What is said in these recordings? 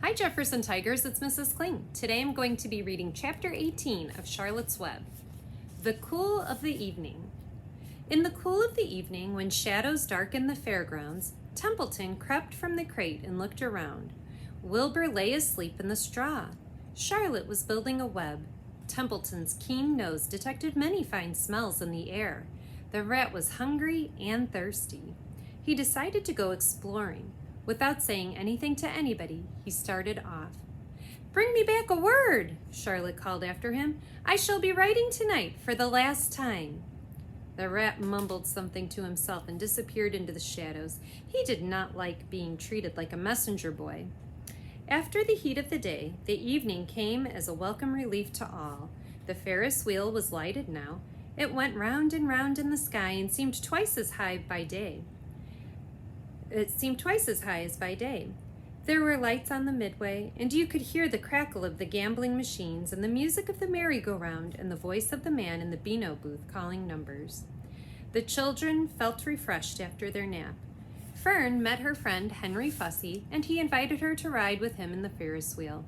Hi Jefferson Tigers, it's Mrs. Kling. Today I'm going to be reading Chapter 18 of Charlotte's Web. The Cool of the Evening. In the cool of the evening, when shadows darkened the fairgrounds, Templeton crept from the crate and looked around. Wilbur lay asleep in the straw. Charlotte was building a web. Templeton's keen nose detected many fine smells in the air. The rat was hungry and thirsty. He decided to go exploring. Without saying anything to anybody, he started off. "Bring me back a word," Charlotte called after him. "I shall be writing tonight for the last time." The rat mumbled something to himself and disappeared into the shadows. He did not like being treated like a messenger boy. After the heat of the day, the evening came as a welcome relief to all. The Ferris Wheel was lighted now. It went round and round in the sky and seemed twice as high as by day. There were lights on the midway, and you could hear the crackle of the gambling machines and the music of the merry-go-round and the voice of the man in the Beano booth calling numbers. The children felt refreshed after their nap. Fern met her friend Henry Fussy, and he invited her to ride with him in the Ferris wheel.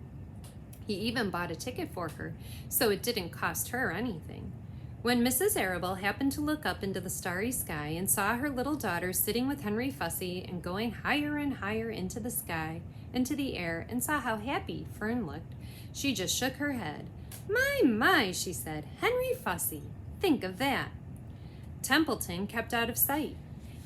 He even bought a ticket for her, so it didn't cost her anything. When Mrs. Arable happened to look up into the starry sky and saw her little daughter sitting with Henry Fussy and going higher and higher into the sky, into the air, and saw how happy Fern looked, she just shook her head. My, she said, "Henry Fussy, think of that." Templeton kept out of sight.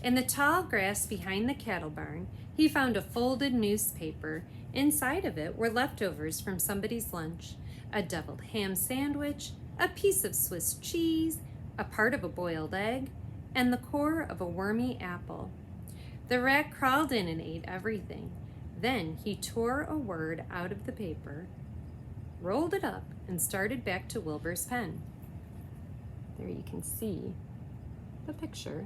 In the tall grass behind the cattle barn, he found a folded newspaper. Inside of it were leftovers from somebody's lunch, a deviled ham sandwich, a piece of Swiss cheese, a part of a boiled egg, and the core of a wormy apple. The rat crawled in and ate everything. Then he tore a word out of the paper, rolled it up, and started back to Wilbur's pen. There you can see the picture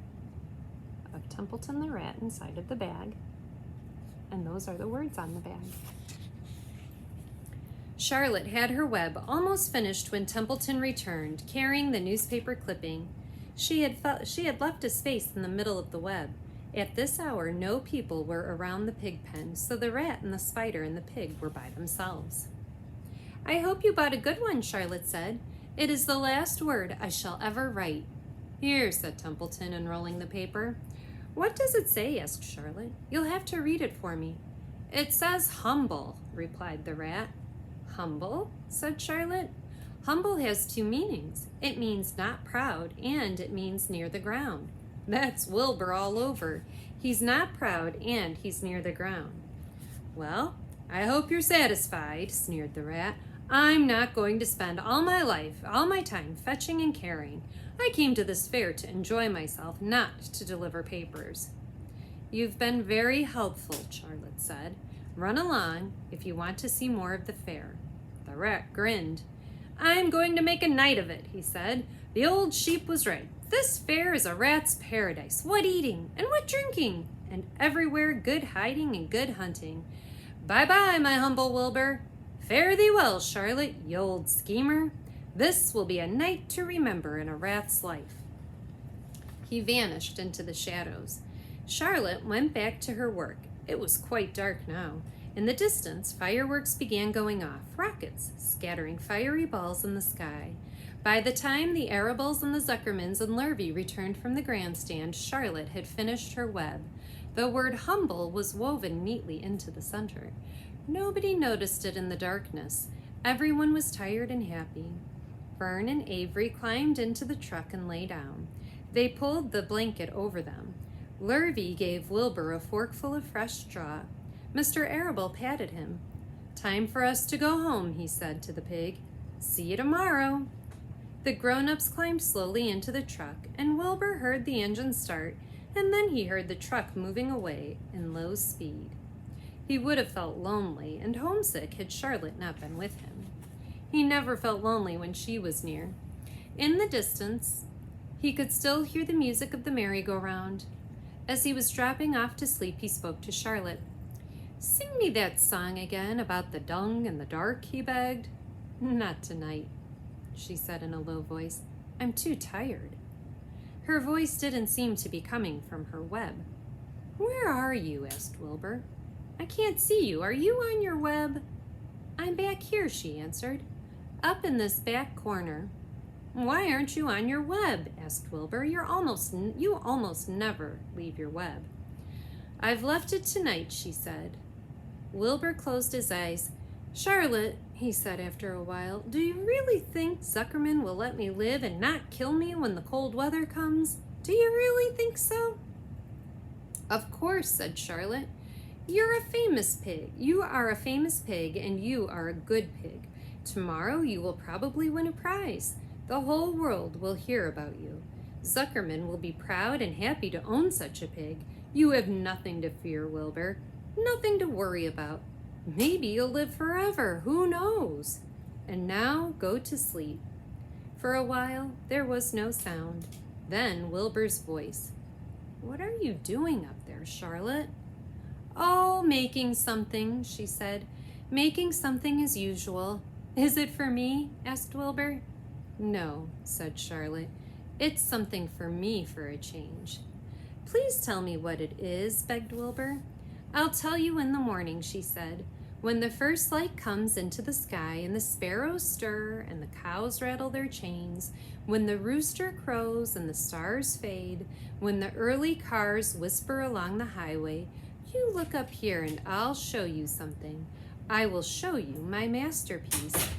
of Templeton the rat inside of the bag, and those are the words on the bag. Charlotte had her web almost finished when Templeton returned, carrying the newspaper clipping. She had left a space in the middle of the web. At this hour, no people were around the pig pen, so the rat and the spider and the pig were by themselves. "I hope you bought a good one," Charlotte said. "It is the last word I shall ever write." "Here," said Templeton, unrolling the paper. "What does it say?" asked Charlotte. "You'll have to read it for me." "It says humble," replied the rat. "Humble?" said Charlotte. "Humble has two meanings. It means not proud, and it means near the ground. That's Wilbur all over. He's not proud, and he's near the ground." "Well, I hope you're satisfied," sneered the rat. "I'm not going to spend all my time fetching and carrying. I came to this fair to enjoy myself, not to deliver papers." "You've been very helpful," Charlotte said. "Run along if you want to see more of the fair." The rat grinned. "I'm going to make a night of it," he said. "The old sheep was right. This fair is a rat's paradise. What eating and what drinking, and everywhere good hiding and good hunting. Bye-bye, my humble Wilbur. Fare thee well, Charlotte, you old schemer. This will be a night to remember in a rat's life." He vanished into the shadows. Charlotte went back to her work. It was quite dark now. In the distance, fireworks began going off, rockets scattering fiery balls in the sky. By the time the Arables and the Zuckermans and Lurvy returned from the grandstand, Charlotte had finished her web. The word humble was woven neatly into the center. Nobody noticed it in the darkness. Everyone was tired and happy. Fern and Avery climbed into the truck and lay down. They pulled the blanket over them. Lurvy gave Wilbur a forkful of fresh straw. Mr. Arable patted him. "Time for us to go home," he said to the pig. "See you tomorrow." The grown-ups climbed slowly into the truck, and Wilbur heard the engine start, and then he heard the truck moving away in low speed. He would have felt lonely and homesick had Charlotte not been with him. He never felt lonely when she was near. In the distance, he could still hear the music of the merry-go-round. As he was dropping off to sleep, he spoke to Charlotte. "Sing me that song again about the dung and the dark," he begged. "Not tonight," she said in a low voice. "I'm too tired." Her voice didn't seem to be coming from her web. "Where are you?" asked Wilbur. I can't see you. Are you on your web? I'm back here, she answered. Up in this back corner. Why aren't you on your web? Asked Wilbur. You almost never leave your web. I've left it tonight, she said. Wilbur closed his eyes. Charlotte, he said after a while, do you really think Zuckerman will let me live and not kill me when the cold weather comes? Do you really think so? Of course, said Charlotte. You're a famous pig. You are a famous pig, and you are a good pig. Tomorrow you will probably win a prize. The whole world will hear about you. Zuckerman will be proud and happy to own such a pig. You have nothing to fear, Wilbur. Nothing to worry about. Maybe you'll live forever. Who knows? And now go to sleep. For a while, there was no sound. Then Wilbur's voice. What are you doing up there, Charlotte? Oh, making something, she said. Making something as usual. Is it for me? Asked Wilbur. No, said Charlotte. It's something for me for a change. Please tell me what it is, begged Wilbur. I'll tell you in the morning, she said. When the first light comes into the sky and the sparrows stir and the cows rattle their chains, when the rooster crows and the stars fade, when the early cars whisper along the highway, you look up here and I'll show you something. I will show you my masterpiece.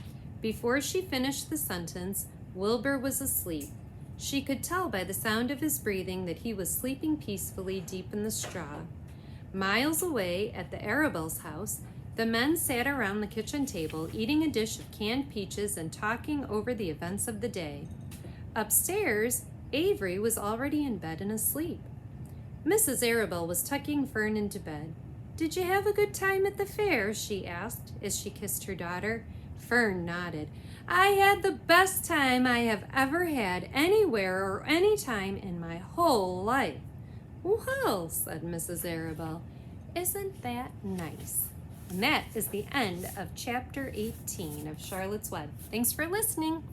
Before she finished the sentence, Wilbur was asleep. She could tell by the sound of his breathing that he was sleeping peacefully deep in the straw. Miles away at the Arabelle's house, the men sat around the kitchen table eating a dish of canned peaches and talking over the events of the day. Upstairs, Avery was already in bed and asleep. Mrs. Arabelle was tucking Fern into bed. Did you have a good time at the fair? She asked as she kissed her daughter. Fern nodded. I had the best time I have ever had anywhere or any time in my whole life. Well, said Mrs. Arabelle, isn't that nice? And that is the end of chapter 18 of Charlotte's Web. Thanks for listening.